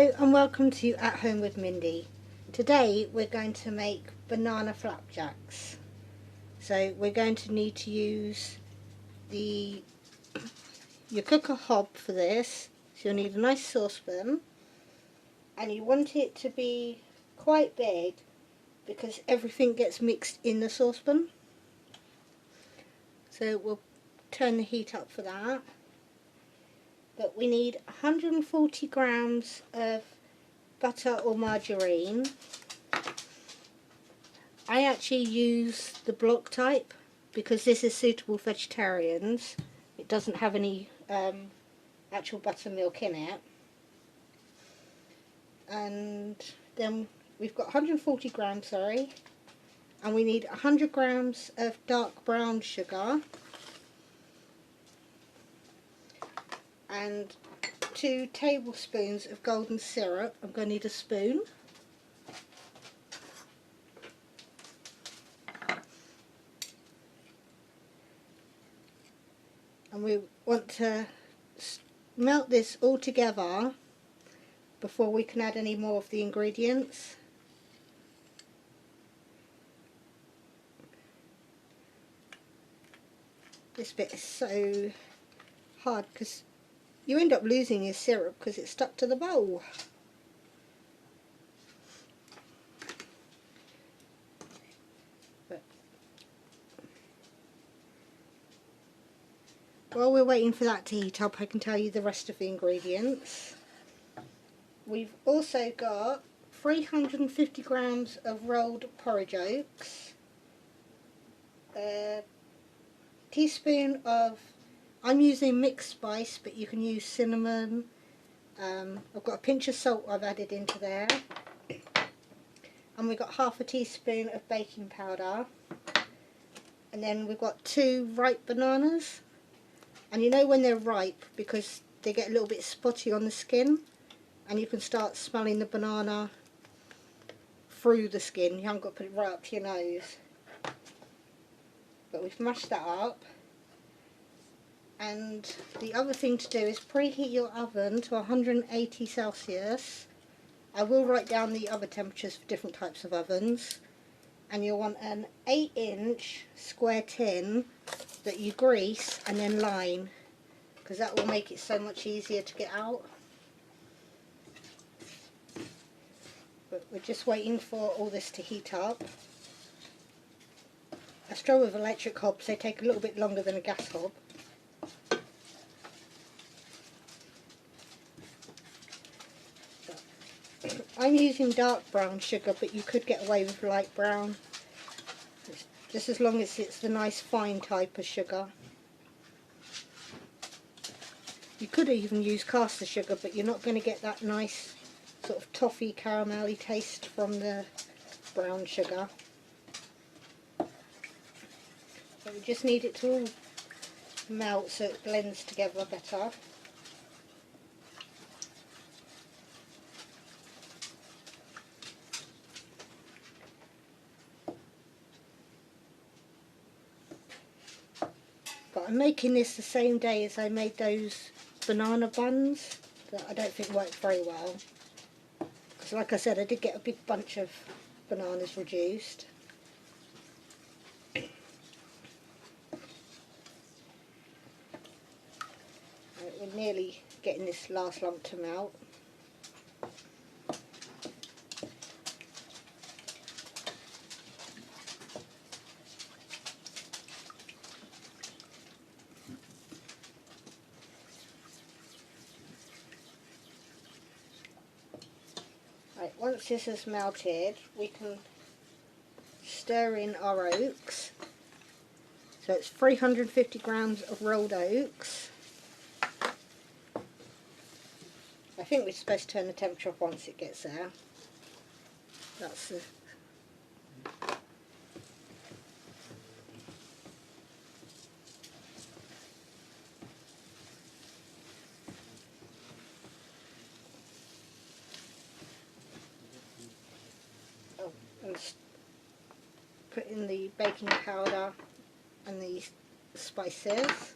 Hello and welcome to At Home with Mindy. Today we're going to make banana flapjacks. So we're going to need to use your cooker hob for this. So you'll need a nice saucepan, and you want it to be quite big because everything gets mixed in the saucepan. So we'll turn the heat up for that. But we need 140 grams of butter or margarine. I actually use the block type because this is suitable for vegetarians. It doesn't have any actual buttermilk in it. And then we've got 140 grams, and we need 100 grams of dark brown sugar and 2 tablespoons of golden syrup. I'm going to need a spoon. And we want to melt this all together before we can add any more of the ingredients. This bit is so hard because you end up losing your syrup because it's stuck to the bowl. But while we're waiting for that to heat up, I can tell you the rest of the ingredients. We've also got 350 grams of rolled porridge oats, a teaspoon of, I'm using mixed spice, but you can use cinnamon. I've got a pinch of salt I've added into there, and we've got half a teaspoon of baking powder, and then we've got 2 ripe bananas. And you know when they're ripe because they get a little bit spotty on the skin, and you can start smelling the banana through the skin. You haven't got to put it right up to your nose. But we've mashed that up. And the other thing to do is preheat your oven to 180 Celsius. I will write down the other temperatures for different types of ovens. And you'll want an 8-inch square tin that you grease and then line, because that will make it so much easier to get out. But we're just waiting for all this to heat up. I struggle with electric hobs, they take a little bit longer than a gas hob. I'm using dark brown sugar, but you could get away with light brown, just as long as it's the nice fine type of sugar. You could even use caster sugar, but you're not going to get that nice sort of toffee caramelly taste from the brown sugar. So we just need it to all melt so it blends together better. But I'm making this the same day as I made those banana buns that I don't think worked very well. Because like I said, I did get a big bunch of bananas reduced. We're nearly getting this last lump to melt. Right, once this has melted, we can stir in our oats. So it's 350 grams of rolled oats. I think we're supposed to turn the temperature off once it gets there. That's the... Oh, and put in the baking powder and the spices.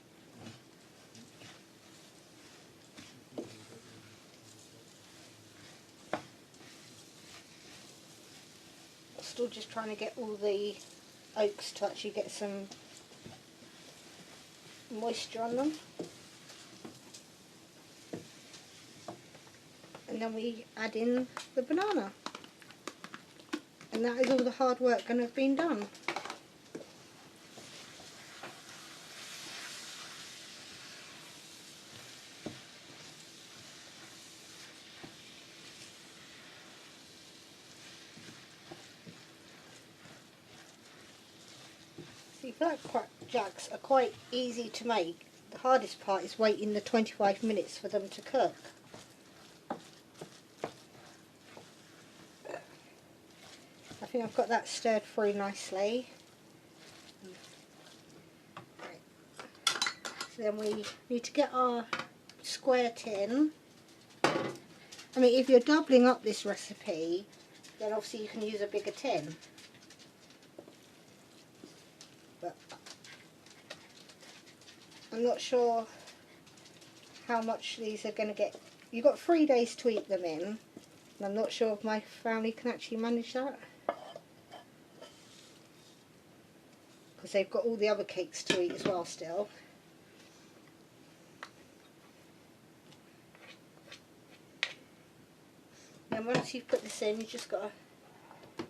still just trying to get all the oats to actually get some moisture on them. And then we add in the banana. And that is all the hard work going to have been done. See, flapjacks are quite easy to make. The hardest part is waiting the 25 minutes for them to cook. I think I've got that stirred through nicely. Right. So then we need to get our square tin. I mean, if you're doubling up this recipe, then obviously you can use a bigger tin. But I'm not sure how much these are going to get. You've got 3 days to eat them in, and I'm not sure if my family can actually manage that. Because they've got all the other cakes to eat as well still. And once you've put this in, you just got to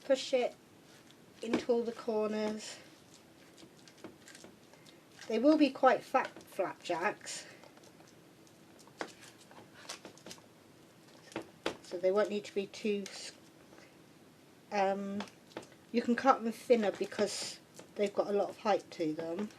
push it into all the corners. They will be quite fat flapjacks, so they won't need to be too... you can cut them thinner because they've got a lot of height to them.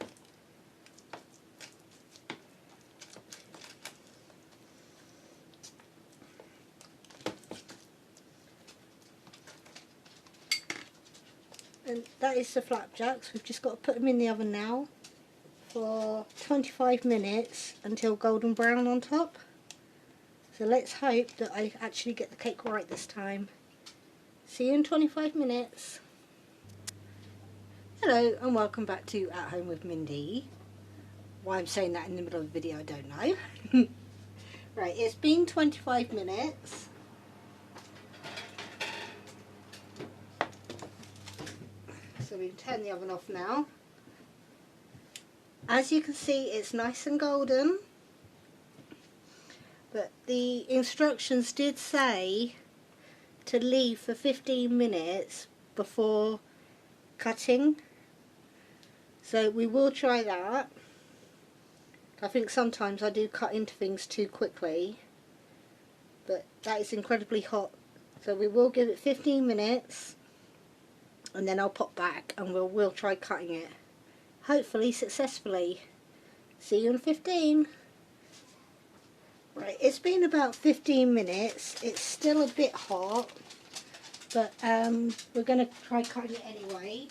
And that is the flapjacks. We've just got to put them in the oven now for 25 minutes until golden brown on top. So let's hope that I actually get the cake right this time. See you in 25 minutes. Hello and welcome back to At Home with Mindy. Why I'm saying that in the middle of the video I don't know. Right, it's been 25 minutes. So we can turn the oven off now. As you can see, it's nice and golden. But the instructions did say to leave for 15 minutes before cutting. So we will try that. I think sometimes I do cut into things too quickly. But that is incredibly hot. So we will give it 15 minutes. And then I'll pop back and we'll try cutting it. Hopefully successfully. See you in 15. Right, it's been about 15 minutes. It's still a bit hot, but we're going to try cutting it anyway.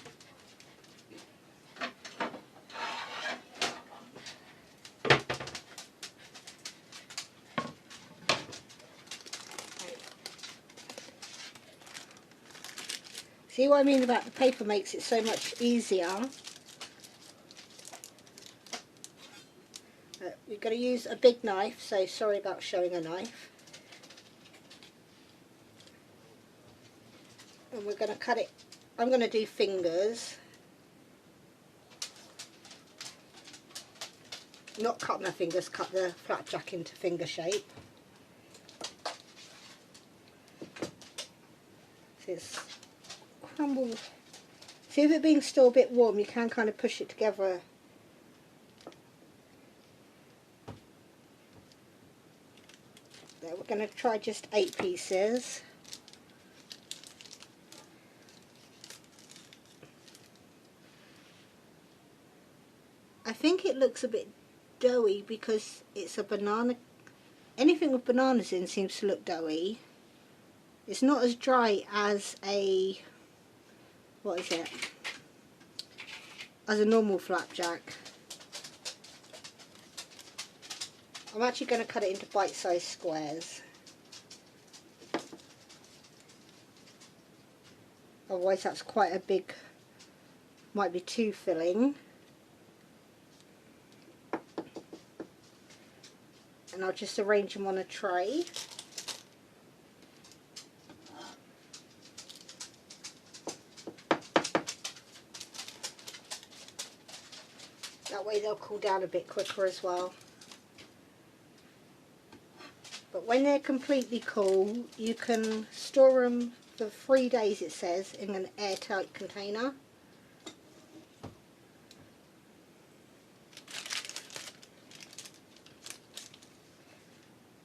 See what I mean about the paper makes it so much easier. We're going to use a big knife, so sorry about showing a knife. And we're going to cut it, I'm going to do fingers. Not cut my fingers, cut the flapjack into finger shape. See, it's crumbled. See, if it being still a bit warm, you can kind of push it together. There, we're going to try just 8 pieces. I think it looks a bit doughy because it's a banana. Anything with bananas in seems to look doughy. It's not as dry as a, what is it, as a normal flapjack. I'm actually going to cut it into bite-sized squares. Otherwise that's quite a big, might be too filling. And I'll just arrange them on a tray. That way they'll cool down a bit quicker as well. But when they're completely cool, you can store them for 3 days, it says, in an airtight container.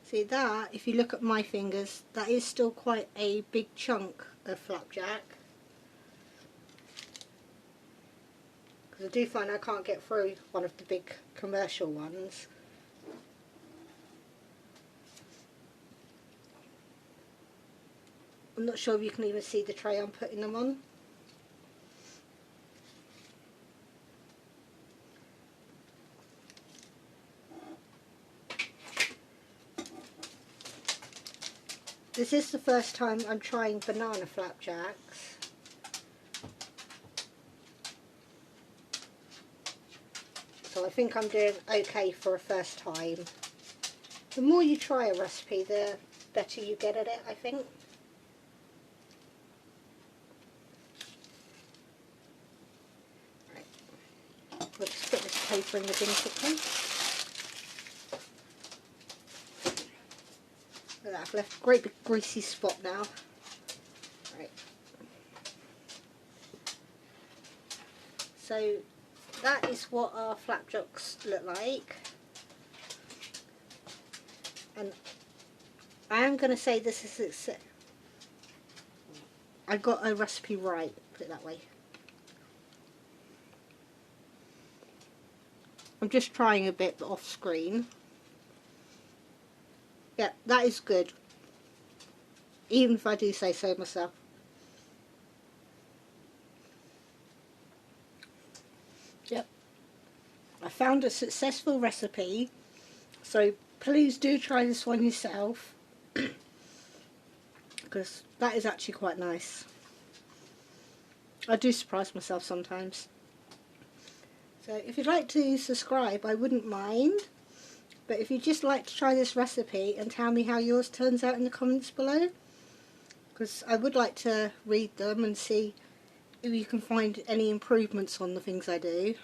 See that, if you look at my fingers, that is still quite a big chunk of flapjack. Because I do find I can't get through one of the big commercial ones. I'm not sure if you can even see the tray I'm putting them on. This is the first time I'm trying banana flapjacks. So I think I'm doing okay for a first time. The more you try a recipe, the better you get at it, I think. Right. We'll just put this paper in the bin quickly. I've left a great big greasy spot now. Right. So that is what our flapjacks look like. And I am going to say this is I got a recipe right, put it that way. I'm just trying a bit off screen. Yeah, that is good. Even if I do say so myself. Yep. I found a successful recipe. So please do try this one yourself. Because that is actually quite nice. I do surprise myself sometimes. So if you'd like to subscribe, I wouldn't mind. But if you'd just like to try this recipe and tell me how yours turns out in the comments below, because I would like to read them and see if you can find any improvements on the things I do.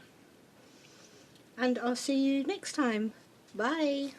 And I'll see you next time. Bye!